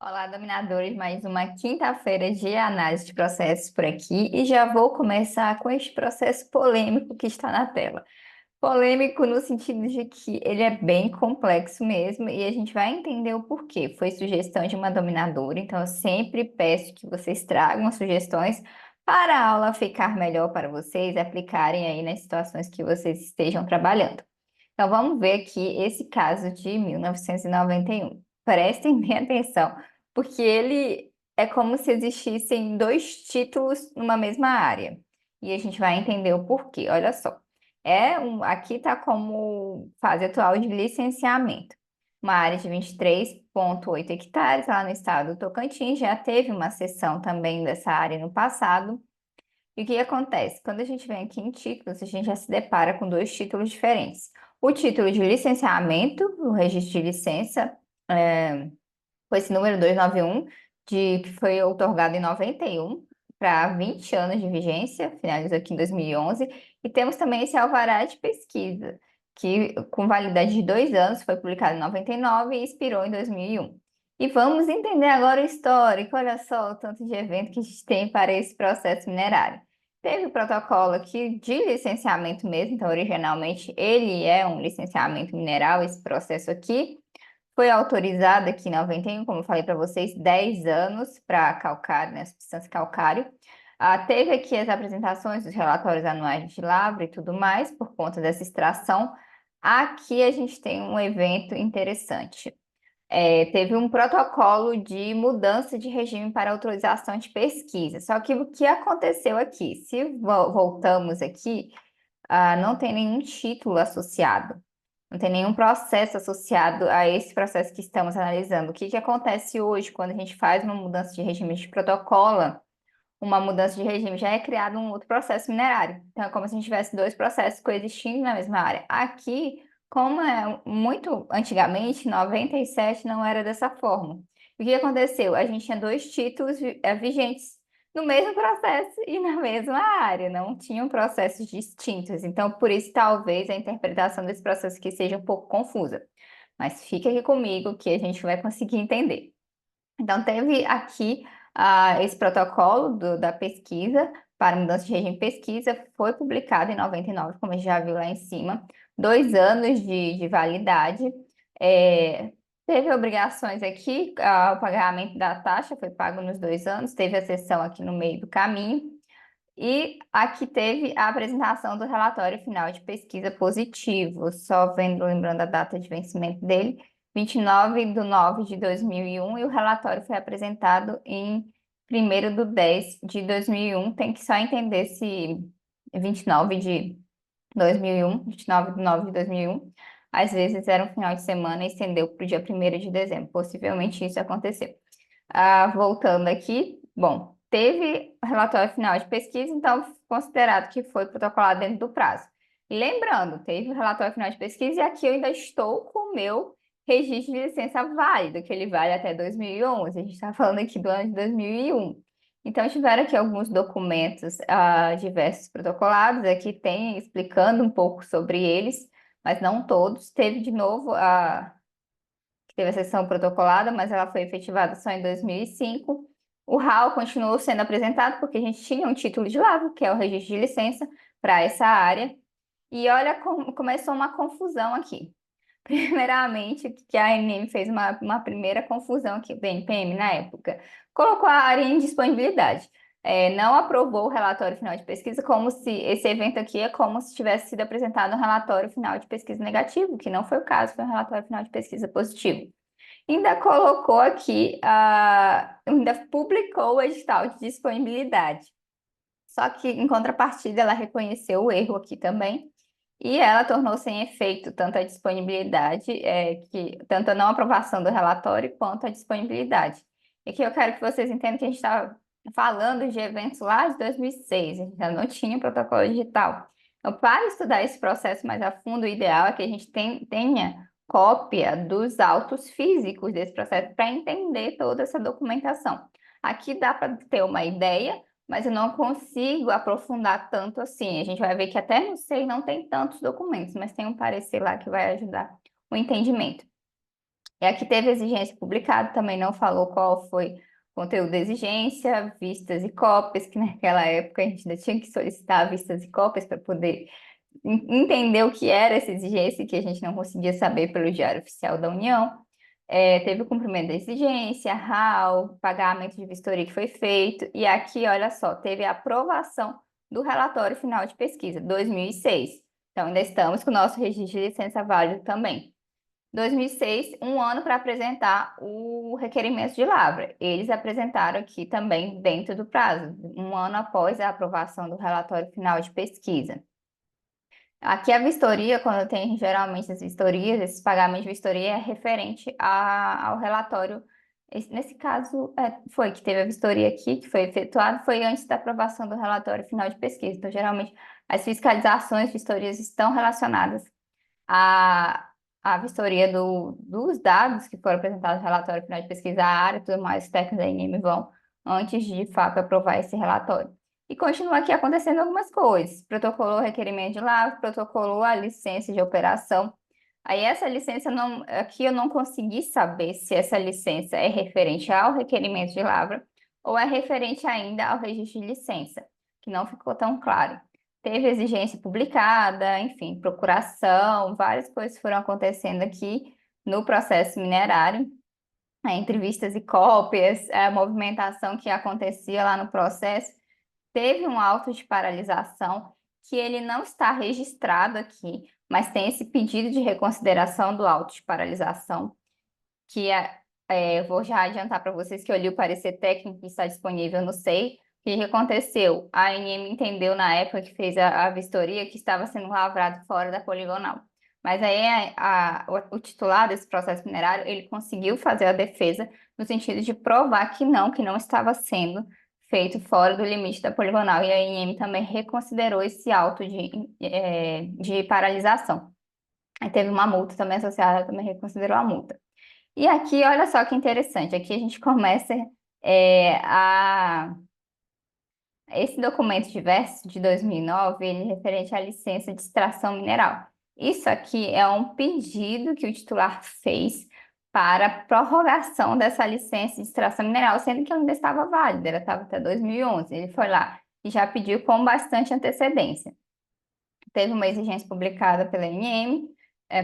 Olá, dominadores, mais uma quinta-feira de análise de processos por aqui e já vou começar com este processo polêmico que está na tela. Polêmico no sentido de que ele é bem complexo mesmo e a gente vai entender o porquê. Foi sugestão de uma dominadora, então eu sempre peço que vocês tragam sugestões para a aula ficar melhor para vocês aplicarem aí nas situações que vocês estejam trabalhando. Então vamos ver aqui esse caso de 1991. Prestem bem atenção, porque ele é como se existissem dois títulos numa mesma área. E a gente vai entender o porquê. Olha só. Aqui está como fase atual de licenciamento. Uma área de 23,8 hectares lá no estado do Tocantins. Já teve uma sessão também dessa área no passado. E o que acontece? Quando a gente vem aqui em títulos, a gente já se depara com dois títulos diferentes. O título de licenciamento, o registro de licença, foi esse número 291, que foi outorgado em 91 para 20 anos de vigência, finalizou aqui em 2011. E temos também esse alvará de pesquisa, que com validade de 2 anos, foi publicado em 99 e expirou em 2001. E vamos entender agora o histórico. Olha só o tanto de evento que a gente tem para esse processo minerário. Teve o protocolo aqui de licenciamento mesmo, então originalmente ele é um licenciamento mineral, esse processo aqui. Foi autorizado aqui em 91, como eu falei para vocês, 10 anos para calcário, né, substância calcário. Teve aqui as apresentações dos relatórios anuais de lavra e tudo mais, por conta dessa extração. Aqui a gente tem um evento interessante. Teve um protocolo de mudança de regime para autorização de pesquisa. Só que o que aconteceu aqui? Se voltamos aqui, não tem nenhum título associado. Não tem nenhum processo associado a esse processo que estamos analisando. O que que acontece hoje quando a gente faz uma mudança de regime de protocolo? Uma mudança de regime já é criado um outro processo minerário. Então, é como se a gente tivesse dois processos coexistindo na mesma área. Aqui, como é muito antigamente, 97 não era dessa forma. O que aconteceu? A gente tinha dois títulos vigentes no mesmo processo e na mesma área, não tinham processos distintos. Então, por isso, talvez a interpretação desse processo aqui seja um pouco confusa. Mas fica aqui comigo que a gente vai conseguir entender. Então, teve aqui esse protocolo da pesquisa para mudança de regime de pesquisa, foi publicado em 99, como a gente já viu lá em cima, 2 anos de validade. É, Teve obrigações aqui, o pagamento da taxa foi pago nos 2 anos, teve a sessão aqui no meio do caminho, e aqui teve a apresentação do relatório final de pesquisa positivo, só vendo, lembrando a data de vencimento dele, 29/9/2001, e o relatório foi apresentado em 1º de 10/2001. Tem que só entender se 29/9/2001, 29/9/2001, às vezes era um final de semana e estendeu para o dia 1º de dezembro. Possivelmente isso aconteceu. Voltando aqui, bom, teve o relatório final de pesquisa, então considerado que foi protocolado dentro do prazo. Lembrando, teve o relatório final de pesquisa e aqui eu ainda estou com o meu registro de licença válido, que ele vale até 2011. A gente está falando aqui do ano de 2001. Então, tiveram aqui alguns documentos diversos protocolados, aqui tem explicando um pouco sobre eles, mas não todos. Teve de novo que teve a sessão protocolada, mas ela foi efetivada só em 2005. O RAL continuou sendo apresentado porque a gente tinha um título de lavra, que é o registro de licença, para essa área. E olha como começou uma confusão aqui. Primeiramente, que a ANM fez uma primeira confusão aqui, o NPM na época, colocou a área em disponibilidade. Não aprovou o relatório final de pesquisa, como se esse evento aqui é como se tivesse sido apresentado um relatório final de pesquisa negativo, que não foi o caso, foi um relatório final de pesquisa positivo. Ainda colocou aqui, ainda publicou o edital de disponibilidade. Só que, em contrapartida, ela reconheceu o erro aqui também e ela tornou sem efeito tanto a disponibilidade, tanto a não aprovação do relatório quanto a disponibilidade. E aqui eu quero que vocês entendam que a gente está falando de eventos lá de 2006, a gente ainda não tinha protocolo digital. Então, para estudar esse processo mais a fundo, o ideal é que a gente tenha cópia dos autos físicos desse processo para entender toda essa documentação. Aqui dá para ter uma ideia, mas eu não consigo aprofundar tanto assim. A gente vai ver que até no SEI não tem tantos documentos, mas tem um parecer lá que vai ajudar o entendimento. E aqui teve exigência publicada, também não falou qual foi o conteúdo da exigência, vistas e cópias, que naquela época a gente ainda tinha que solicitar vistas e cópias para poder entender o que era essa exigência, que a gente não conseguia saber pelo Diário Oficial da União. Teve o cumprimento da exigência, RAU, pagamento de vistoria que foi feito, e aqui, olha só, teve a aprovação do relatório final de pesquisa, 2006. Então, ainda estamos com o nosso registro de licença válido também. 2006, um ano para apresentar o requerimento de lavra. Eles apresentaram aqui também dentro do prazo, um ano após a aprovação do relatório final de pesquisa. Aqui a vistoria, quando tem geralmente as vistorias, esses pagamentos de vistoria é referente ao relatório. Nesse caso, foi que teve a vistoria aqui, que foi efetuada, foi antes da aprovação do relatório final de pesquisa. Então, geralmente, as fiscalizações, vistorias estão relacionadas à, à vistoria dos dados que foram apresentados no relatório final de pesquisa, a área e tudo mais, os técnicos da INEM vão, antes de fato aprovar esse relatório. E continua aqui acontecendo algumas coisas. Protocolou o requerimento de lavra, protocolou a licença de operação. Aí essa licença não, aqui eu não consegui saber se essa licença é referente ao requerimento de lavra ou é referente ainda ao registro de licença, que não ficou tão claro. Teve exigência publicada, enfim, procuração, várias coisas foram acontecendo aqui no processo minerário, entrevistas e cópias, a movimentação que acontecia lá no processo. Teve um auto de paralisação que ele não está registrado aqui, mas tem esse pedido de reconsideração do auto de paralisação, que eu vou já adiantar para vocês que eu li o parecer técnico que está disponível no SEI. O que aconteceu? A ANM entendeu na época que fez a vistoria que estava sendo lavrado fora da poligonal. Mas aí o titular desse processo minerário, ele conseguiu fazer a defesa no sentido de provar que não estava sendo feito fora do limite da poligonal. E a ANM também reconsiderou esse auto de paralisação. Aí teve uma multa também associada, ela também reconsiderou a multa. E aqui, olha só que interessante, aqui a gente começa a... Esse documento diverso de 2009, ele é referente à licença de extração mineral. Isso aqui é um pedido que o titular fez para prorrogação dessa licença de extração mineral, sendo que ela ainda estava válida, ela estava até 2011. Ele foi lá e já pediu com bastante antecedência. Teve uma exigência publicada pela ANM,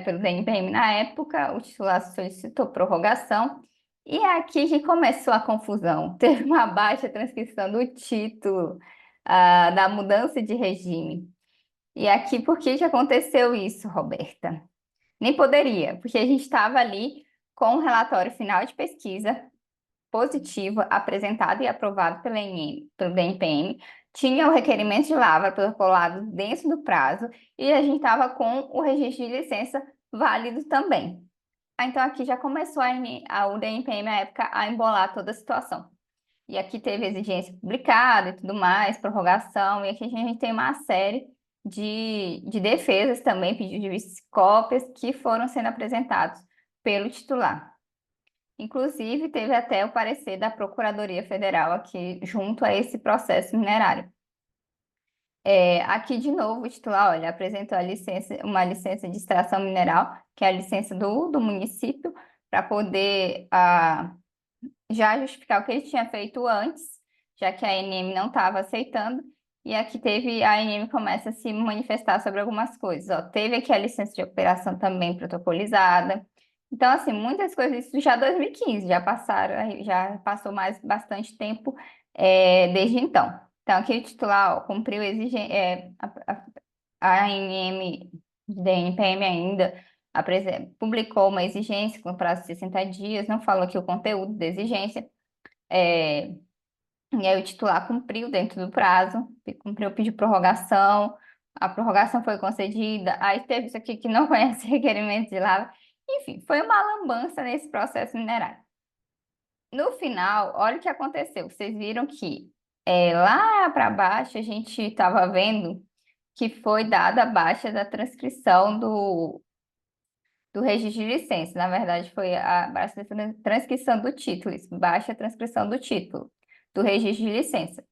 pelo DNPM na época, o titular solicitou prorrogação, e é aqui que começou a confusão. Teve uma baixa transcrição do título, da mudança de regime. E aqui, por que que aconteceu isso, Roberta? Nem poderia, porque a gente estava ali com o relatório final de pesquisa positivo apresentado e aprovado pela ANM, pelo DNPM, tinha o requerimento de lavra protocolado dentro do prazo e a gente estava com o registro de licença válido também. Então aqui já começou o DNPM na época a embolar toda a situação. E aqui teve exigência publicada e tudo mais, prorrogação, e aqui a gente tem uma série de defesas também, pedidos de vistas e cópias que foram sendo apresentados pelo titular. Inclusive, teve até o parecer da Procuradoria Federal aqui junto a esse processo minerário. Aqui, de novo, o titular, olha, apresentou uma licença de extração mineral, que é a licença do município, para poder já justificar o que ele tinha feito antes, já que a ANM não estava aceitando. E aqui a ANM começa a se manifestar sobre algumas coisas. Ó, teve aqui a licença de operação também protocolizada. Então, assim, muitas coisas, isso já 2015, já passou mais bastante tempo desde então. Então, aqui o titular ó, cumpriu a ANM da NPM ainda publicou uma exigência com prazo de 60 dias, não falou aqui o conteúdo da exigência, e aí o titular cumpriu dentro do prazo, cumpriu o pedido de prorrogação, a prorrogação foi concedida, aí teve isso aqui que não conhece requerimento de lavra, enfim, foi uma lambança nesse processo minerário. No final, olha o que aconteceu. Vocês viram que lá para baixo a gente estava vendo que foi dada a baixa da transcrição do registro de licença. Na verdade, foi a baixa da transcrição do título, baixa transcrição do título do registro de licença.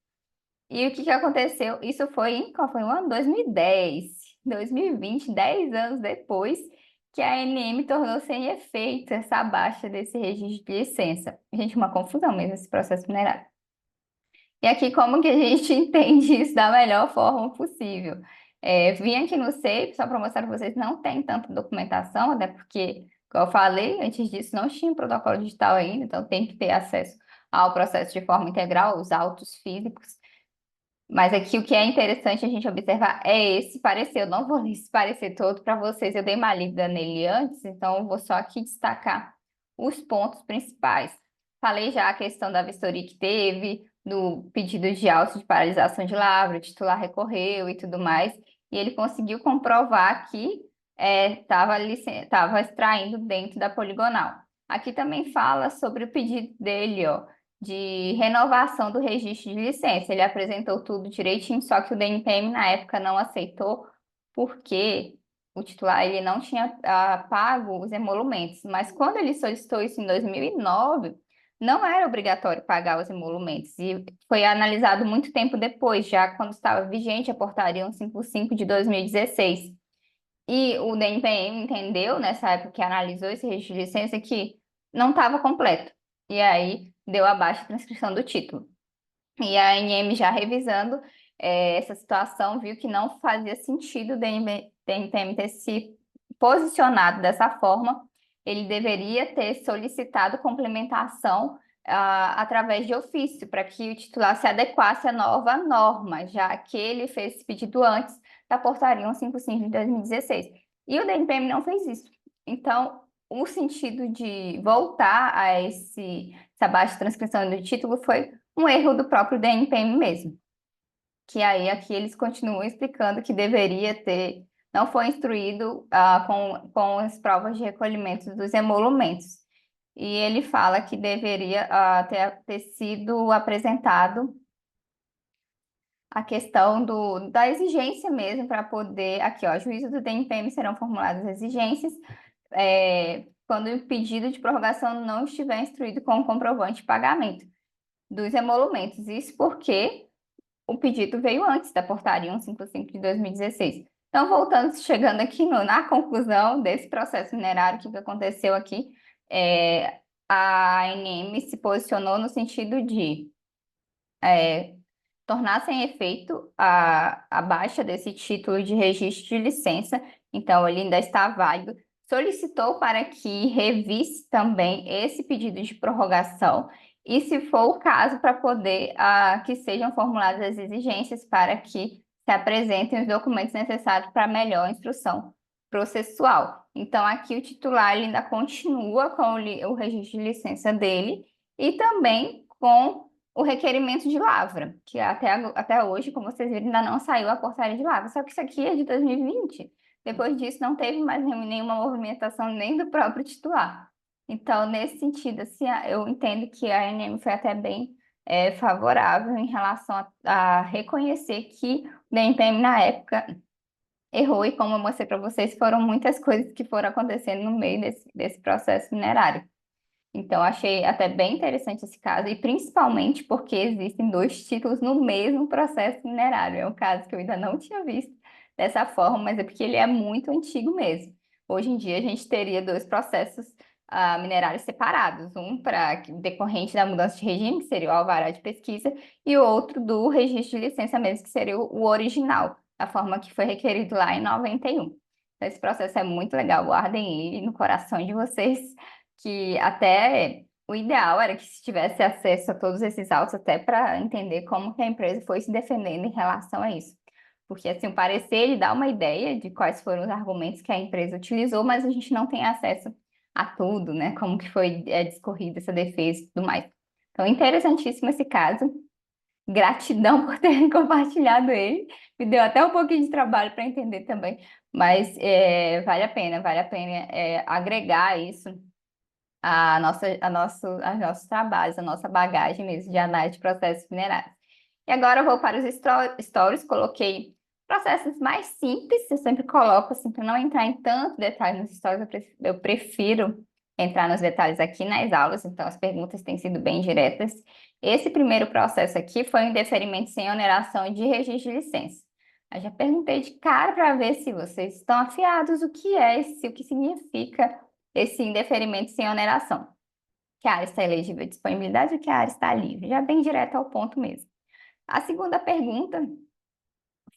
E o que aconteceu? Isso foi qual foi o ano? 2010, 2020, 10 anos depois que a ANM tornou sem efeito essa baixa desse registro de licença. Gente, uma confusão mesmo esse processo minerário. E aqui, como que a gente entende isso da melhor forma possível? Vim aqui no SEIP só para mostrar para vocês, não tem tanta documentação, até porque, como eu falei, antes disso não tinha protocolo digital ainda, então tem que ter acesso ao processo de forma integral, os autos físicos. Mas aqui o que é interessante a gente observar é esse parecer. Eu não vou ler esse parecer todo para vocês, eu dei uma lida nele antes, então eu vou só aqui destacar os pontos principais. Falei já a questão da vistoria que teve, do pedido de auto de paralisação de lavra, o titular recorreu e tudo mais, e ele conseguiu comprovar que estava extraindo dentro da poligonal. Aqui também fala sobre o pedido dele, ó, de renovação do registro de licença. Ele apresentou tudo direitinho, só que o DNPM na época não aceitou, porque o titular ele não tinha pago os emolumentos. Mas quando ele solicitou isso em 2009, não era obrigatório pagar os emolumentos. E foi analisado muito tempo depois, já quando estava vigente a portaria 155 de 2016. E o DNPM entendeu, nessa época que analisou esse registro de licença, que não estava completo. E aí deu a baixa transcrição do título. E a ANM, já revisando essa situação, viu que não fazia sentido o DNPM ter se posicionado dessa forma. Ele deveria ter solicitado complementação através de ofício, para que o titular se adequasse à nova norma, já que ele fez esse pedido antes da portaria 155 de 2016. E o DNPM não fez isso. Então, o sentido de voltar a essa baixa transcrição do título foi um erro do próprio DNPM mesmo. Que aí aqui eles continuam explicando que deveria ter, não foi instruído com as provas de recolhimento dos emolumentos. E ele fala que deveria ter sido apresentado a questão da exigência mesmo para poder. Aqui, ó, juízo do DNPM serão formuladas exigências quando o pedido de prorrogação não estiver instruído com o comprovante de pagamento dos emolumentos. Isso porque o pedido veio antes da portaria 155 de 2016. Então, voltando, chegando aqui na conclusão desse processo minerário, o que aconteceu aqui, a ANM se posicionou no sentido de tornar sem efeito a baixa desse título de registro de licença, então ele ainda está válido, solicitou para que revise também esse pedido de prorrogação e, se for o caso, para poder que sejam formuladas as exigências para que se apresentem os documentos necessários para melhor instrução processual. Então, aqui o titular ele ainda continua com o registro de licença dele e também com o requerimento de lavra, que até hoje, como vocês viram, ainda não saiu a portaria de lavra. Só que isso aqui é de 2020. Depois disso, não teve mais nenhuma movimentação nem do próprio titular. Então, nesse sentido, assim, eu entendo que a ANM foi até bem favorável em relação a reconhecer que o DNPM, na época, errou, e como eu mostrei para vocês, foram muitas coisas que foram acontecendo no meio desse processo minerário. Então, achei até bem interessante esse caso, e principalmente porque existem dois títulos no mesmo processo minerário. É um caso que eu ainda não tinha visto dessa forma, mas é porque ele é muito antigo mesmo. Hoje em dia, a gente teria dois processos minerários separados, um para decorrente da mudança de regime, que seria o alvará de pesquisa, e o outro do registro de licença mesmo, que seria o original, a forma que foi requerido lá em 91. Então, esse processo é muito legal, guardem ele no coração de vocês, que até o ideal era que se tivesse acesso a todos esses autos, até para entender como que a empresa foi se defendendo em relação a isso. Porque, assim, o parecer, ele dá uma ideia de quais foram os argumentos que a empresa utilizou, mas a gente não tem acesso a tudo, né? Como que foi discorrida essa defesa e tudo mais. Então, interessantíssimo esse caso. Gratidão por terem compartilhado ele. Me deu até um pouquinho de trabalho para entender também, mas vale a pena agregar isso aos nossos trabalhos, a nossa bagagem mesmo de análise de processos minerais. E agora eu vou para os stories, coloquei processos mais simples, eu sempre coloco assim, para não entrar em tanto detalhe nos stories, eu prefiro entrar nos detalhes aqui nas aulas, então as perguntas têm sido bem diretas. Esse primeiro processo aqui foi um indeferimento sem oneração de registro de licença. Aí já perguntei de cara para ver se vocês estão afiados, o que é esse, o que significa esse indeferimento sem oneração. Que a área está elegível à disponibilidade ou que a área está livre. Já bem direto ao ponto mesmo. A segunda pergunta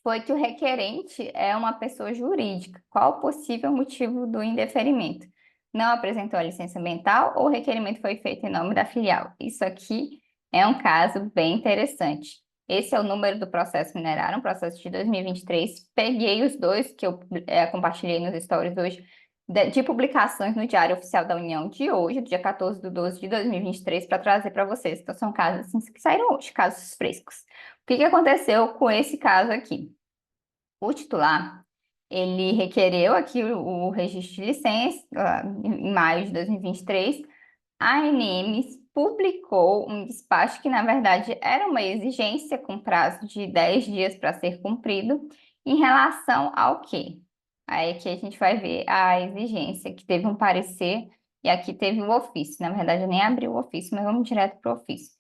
foi que o requerente é uma pessoa jurídica. Qual o possível motivo do indeferimento? Não apresentou a licença ambiental ou o requerimento foi feito em nome da filial? Isso aqui é um caso bem interessante. Esse é o número do processo minerário, um processo de 2023. Peguei os dois que eu compartilhei nos stories hoje, de publicações no Diário Oficial da União de hoje, dia 14 de 12 de 2023, para trazer para vocês. Então, são casos assim, que saíram hoje, casos frescos. O que que aconteceu com esse caso aqui? O titular, ele requereu aqui o registro de licença, em maio de 2023. A ANM publicou um despacho que, na verdade, era uma exigência com prazo de 10 dias para ser cumprido, em relação ao quê? Aí aqui a gente vai ver a exigência, que teve um parecer, e aqui teve o ofício. Na verdade, eu nem abri o ofício, mas vamos direto para o ofício.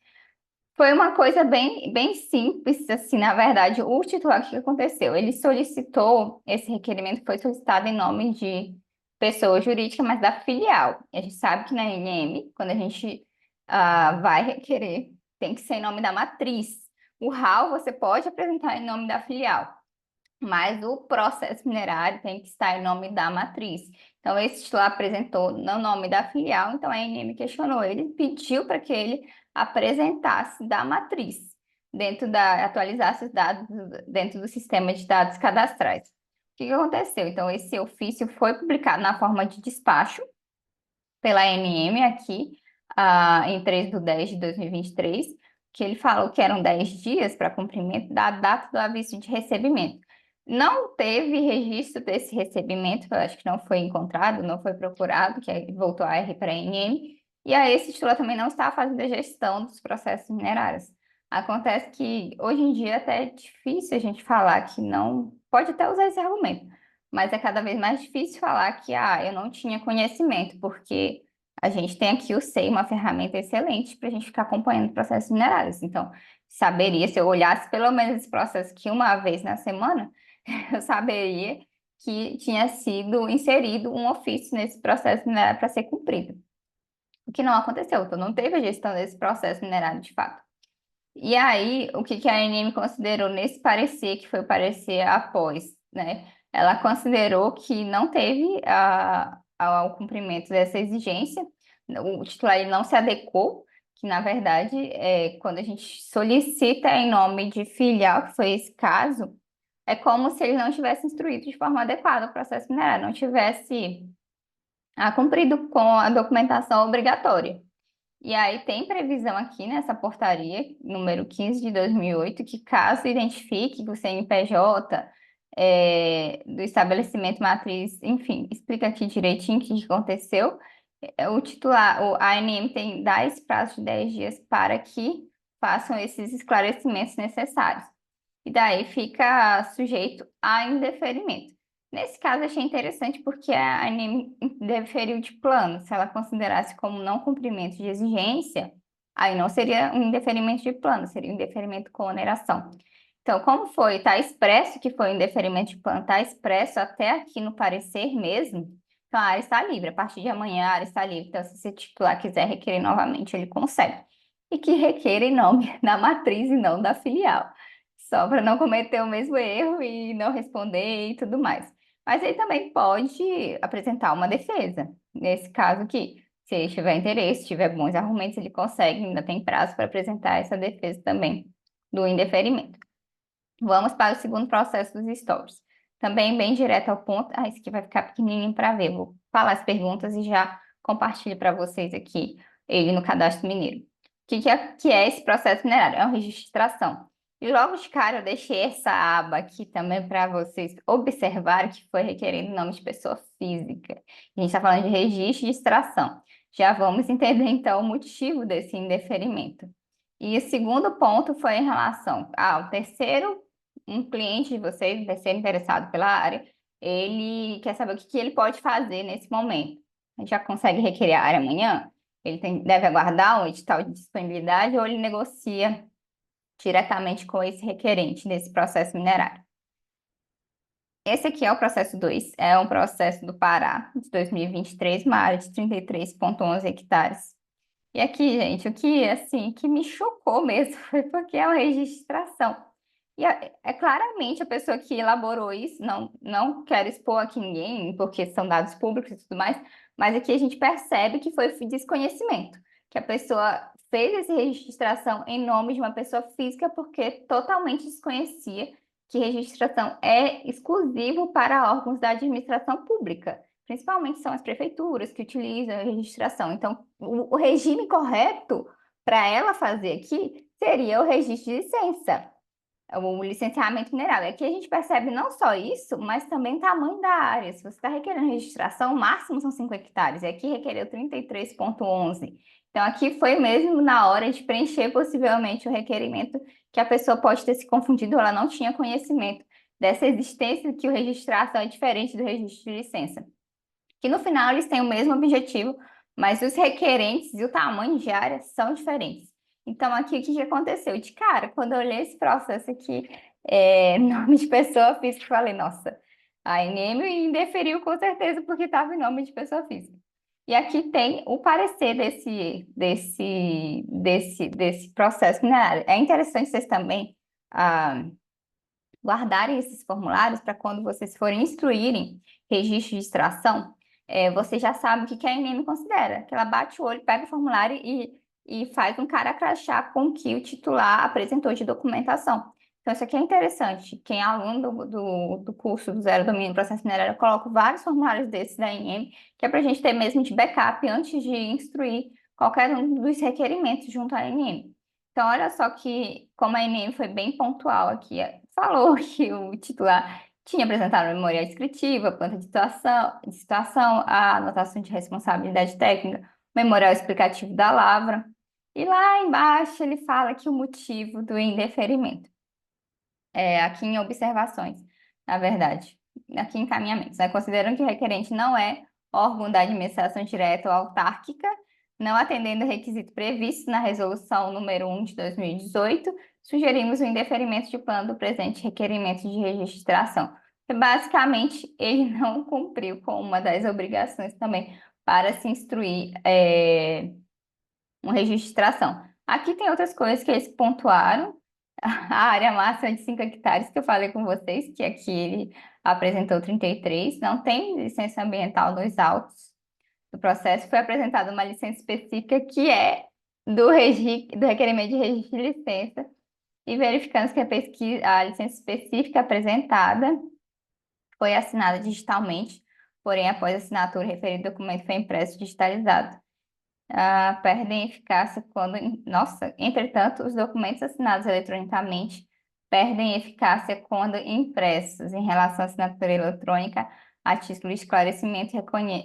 Foi uma coisa bem simples, assim, na verdade, o titular, o que aconteceu? Ele solicitou, esse requerimento foi solicitado em nome de pessoa jurídica, mas da filial. A gente sabe que na NM, quando a gente vai requerer, tem que ser em nome da matriz. O RAL você pode apresentar em nome da filial, mas o processo minerário tem que estar em nome da matriz. Então, esse titular apresentou no nome da filial, então a ANM questionou ele, pediu para que ele apresentasse da matriz, atualizasse os dados dentro do sistema de dados cadastrais. O que que aconteceu? Então, esse ofício foi publicado na forma de despacho pela ANM aqui, em 3 de 10 de 2023, que ele falou que eram 10 dias para cumprimento da data do aviso de recebimento. Não teve registro desse recebimento, eu acho que não foi encontrado, não foi procurado, que aí voltou a R para a ANM, e a esse titular também não está fazendo a gestão dos processos minerários. Acontece que hoje em dia até é difícil a gente falar que não, pode até usar esse argumento, mas é cada vez mais difícil falar que eu não tinha conhecimento, porque a gente tem aqui o SEI, uma ferramenta excelente para a gente ficar acompanhando processos minerários. Então, saberia, se eu olhasse pelo menos esse processo aqui uma vez na semana, eu saberia que tinha sido inserido um ofício nesse processo minerário para ser cumprido. O que não aconteceu, então não teve a gestão desse processo minerário de fato. E aí, o que que a ANM considerou nesse parecer, que foi o parecer após, né? Ela considerou que não teve ao cumprimento dessa exigência, o titular ele não se adequou, que na verdade, quando a gente solicita em nome de filial, que foi esse caso, é como se ele não tivesse instruído de forma adequada o processo minerário, não tivesse cumprido com a documentação obrigatória. E aí tem previsão aqui nessa portaria, número 15 de 2008, que caso identifique que o CNPJ do estabelecimento matriz, enfim, explica aqui direitinho o que aconteceu. O titular, a ANM dá esse prazo de 10 dias para que façam esses esclarecimentos necessários. E daí fica sujeito a indeferimento. Nesse caso, achei interessante porque a ANM deferiu de plano. Se ela considerasse como não cumprimento de exigência, aí não seria um indeferimento de plano, seria um indeferimento com oneração. Então, como foi? Está expresso que foi um indeferimento de plano, está expresso até aqui no parecer mesmo. Então, a área está livre. A partir de amanhã, a área está livre. Então, se esse titular quiser requerer novamente, ele consegue. E que requer em nome da matriz e não da filial, só para não cometer o mesmo erro e não responder e tudo mais. Mas ele também pode apresentar uma defesa. Nesse caso aqui, se ele tiver interesse, tiver bons argumentos, ele consegue, ainda tem prazo para apresentar essa defesa também do indeferimento. Vamos para o segundo processo dos stories. Também bem direto ao ponto. Esse aqui vai ficar pequenininho para ver. Vou falar as perguntas e já compartilho para vocês aqui ele no Cadastro Mineiro. O que é esse processo minerário? É uma registração. E logo de cara eu deixei essa aba aqui também para vocês observarem que foi requerendo nome de pessoa física. A gente está falando de registro de extração. Já vamos entender então o motivo desse indeferimento. E o segundo ponto foi em relação ao terceiro, um cliente de vocês, um terceiro interessado pela área, ele quer saber o que ele pode fazer nesse momento. A gente já consegue requerer a área amanhã? Ele deve aguardar um edital de disponibilidade ou ele negocia diretamente com esse requerente nesse processo minerário. Esse aqui é o processo 2, é um processo do Pará, de 2023, uma área de 33,11 hectares. E aqui, gente, o que, assim, que me chocou mesmo foi porque é uma registração. E é claramente a pessoa que elaborou isso, não quero expor aqui ninguém, porque são dados públicos e tudo mais, mas aqui a gente percebe que foi desconhecimento, que a pessoa fez essa registração em nome de uma pessoa física porque totalmente desconhecia que registração é exclusivo para órgãos da administração pública. Principalmente são as prefeituras que utilizam a registração. Então, o regime correto para ela fazer aqui seria o registro de licença, o licenciamento mineral. Aqui a gente percebe não só isso, mas também o tamanho da área. Se você está requerendo registração, o máximo são 5 hectares, e aqui requereu 33,11. Então, aqui foi mesmo na hora de preencher possivelmente o requerimento que a pessoa pode ter se confundido, ela não tinha conhecimento dessa existência, que o registração é diferente do registro de licença. Que no final eles têm o mesmo objetivo, mas os requerentes e o tamanho de área são diferentes. Então, aqui o que que aconteceu? De cara, quando eu olhei esse processo aqui, nome de pessoa física, eu falei, nossa, a ANM indeferiu com certeza porque estava em nome de pessoa física. E aqui tem o parecer desse processo minerário. É interessante vocês também guardarem esses formulários para quando vocês forem instruírem registro de extração, você já sabe o que que a ANM considera, que ela bate o olho, pega o formulário e faz um cara crachá com o que o titular apresentou de documentação. Então, isso aqui é interessante. Quem é aluno do curso do Zero Domínio do Processo Minerário, eu coloco vários formulários desses da ANM, que é para a gente ter mesmo de backup antes de instruir qualquer um dos requerimentos junto à ANM. Então, olha só que, como a ANM foi bem pontual aqui, falou que o titular tinha apresentado a memória descritiva, planta de situação, a anotação de responsabilidade técnica, memorial explicativo da lavra. E lá embaixo ele fala que o motivo do indeferimento. Aqui em observações, na verdade, aqui em encaminhamentos, né? Considerando que o requerente não é órgão da administração direta ou autárquica, não atendendo ao requisito previsto na resolução número 1 de 2018, sugerimos o indeferimento de plano do presente requerimento de registração. Basicamente, ele não cumpriu com uma das obrigações também para se instruir uma registração. Aqui tem outras coisas que eles pontuaram. A área máxima de 5 hectares que eu falei com vocês, que aqui ele apresentou 33, não tem licença ambiental nos autos do processo, foi apresentada uma licença específica que é do requerimento de registro de licença, e verificamos que a licença específica apresentada foi assinada digitalmente, porém, após a assinatura, o referido documento foi impresso e digitalizado. Perdem eficácia quando. Nossa, entretanto, os documentos assinados eletronicamente perdem eficácia quando impressos. Em relação à assinatura eletrônica, a título de esclarecimento,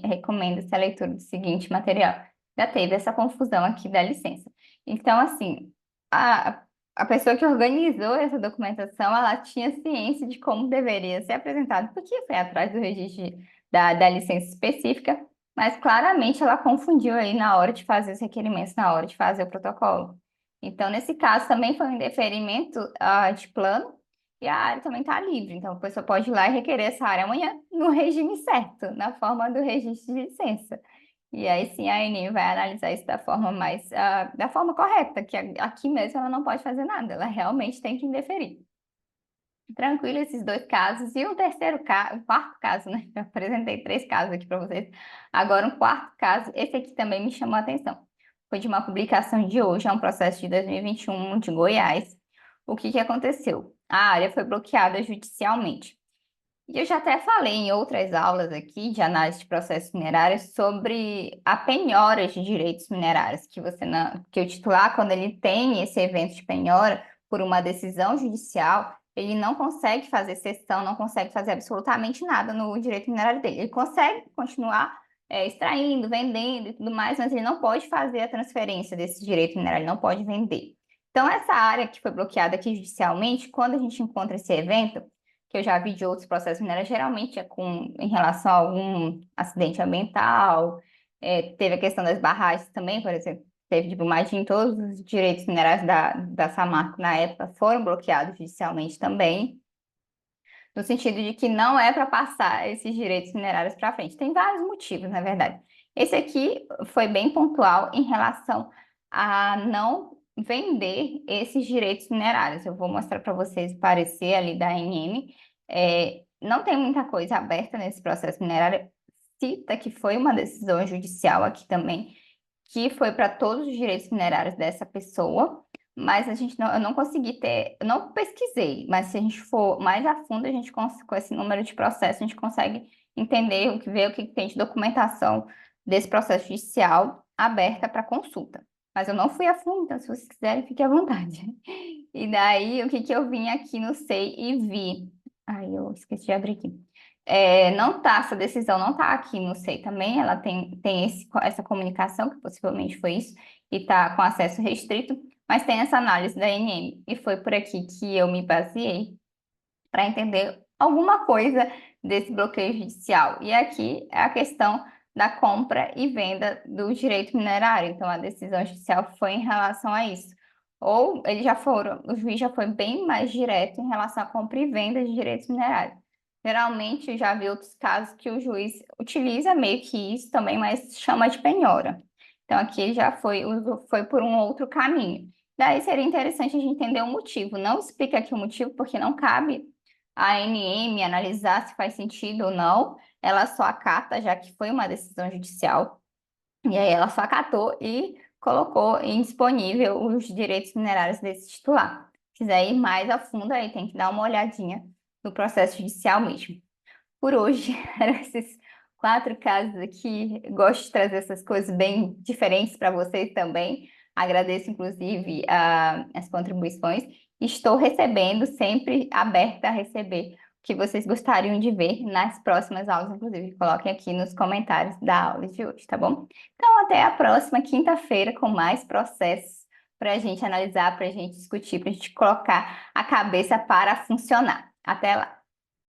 recomenda-se a leitura do seguinte material. Já teve essa confusão aqui da licença. Então, assim, a, a pessoa que organizou essa documentação, ela tinha ciência de como deveria ser apresentado, porque foi atrás do registro da licença específica, mas claramente ela confundiu aí na hora de fazer os requerimentos, na hora de fazer o protocolo. Então, nesse caso, também foi um indeferimento de plano e a área também está livre. Então, a pessoa pode ir lá e requerer essa área amanhã no regime certo, na forma do registro de licença. E aí sim a ANM vai analisar isso da forma da forma correta, que aqui mesmo ela não pode fazer nada, ela realmente tem que indeferir. Tranquilo esses dois casos. E um terceiro caso, um quarto caso, né? Eu apresentei três casos aqui para vocês. Agora, um quarto caso, esse aqui também me chamou a atenção. Foi de uma publicação de hoje, é um processo de 2021 de Goiás. O que que aconteceu? A área foi bloqueada judicialmente. E eu já até falei em outras aulas aqui de análise de processos minerários sobre a penhora de direitos minerários, que você não, que o titular, quando ele tem esse evento de penhora por uma decisão judicial, ele não consegue fazer cessão, não consegue fazer absolutamente nada no direito minerário dele. Ele consegue continuar extraindo, vendendo e tudo mais, mas ele não pode fazer a transferência desse direito minerário, ele não pode vender. Então, essa área que foi bloqueada aqui judicialmente, quando a gente encontra esse evento, que eu já vi de outros processos minerais, geralmente é em relação a algum acidente ambiental, teve a questão das barragens também, por exemplo, teve de Brumadinho, todos os direitos minerais da Samarco na época foram bloqueados judicialmente também. no sentido de que não é para passar esses direitos minerários para frente. Tem vários motivos, na verdade. Esse aqui foi bem pontual em relação a não vender esses direitos minerários. Eu vou mostrar para vocês o parecer ali da ANM. Não tem muita coisa aberta nesse processo minerário. Cita que foi uma decisão judicial aqui também, que foi para todos os direitos minerários dessa pessoa, mas eu não consegui ter, eu não pesquisei, mas se a gente for mais a fundo, com esse número de processos, a gente consegue entender ver o que tem de documentação desse processo judicial aberta para consulta. Mas eu não fui a fundo, então se vocês quiserem, fique à vontade. E daí, o que que eu vim aqui no SEI e vi? Ai, eu esqueci de abrir aqui. Não tá, essa decisão não tá aqui no SEI também, ela tem essa comunicação, que possivelmente foi isso, e tá com acesso restrito, mas tem essa análise da ANM, e foi por aqui que eu me baseei para entender alguma coisa desse bloqueio judicial. E aqui é a questão da compra e venda do direito minerário. Então, a decisão judicial foi em relação a isso. Ou o juiz já foi bem mais direto em relação à compra e venda de direitos minerários. Geralmente, eu já vi outros casos que o juiz utiliza meio que isso também, mas chama de penhora. Então, aqui ele já foi por um outro caminho. Daí seria interessante a gente entender o motivo. Não explica aqui o motivo, porque não cabe a ANM analisar se faz sentido ou não. Ela só acata, já que foi uma decisão judicial. E aí ela só acatou e colocou indisponível os direitos minerários desse titular. Se quiser ir mais a fundo, aí tem que dar uma olhadinha no processo judicial mesmo. Por hoje, eram esses 4 casos aqui. Gosto de trazer essas coisas bem diferentes para vocês também. Agradeço, inclusive, as contribuições. Estou recebendo, sempre aberta a receber o que vocês gostariam de ver nas próximas aulas, inclusive. Coloquem aqui nos comentários da aula de hoje, tá bom? Então, até a próxima quinta-feira com mais processos para a gente analisar, para a gente discutir, para a gente colocar a cabeça para funcionar. Até lá!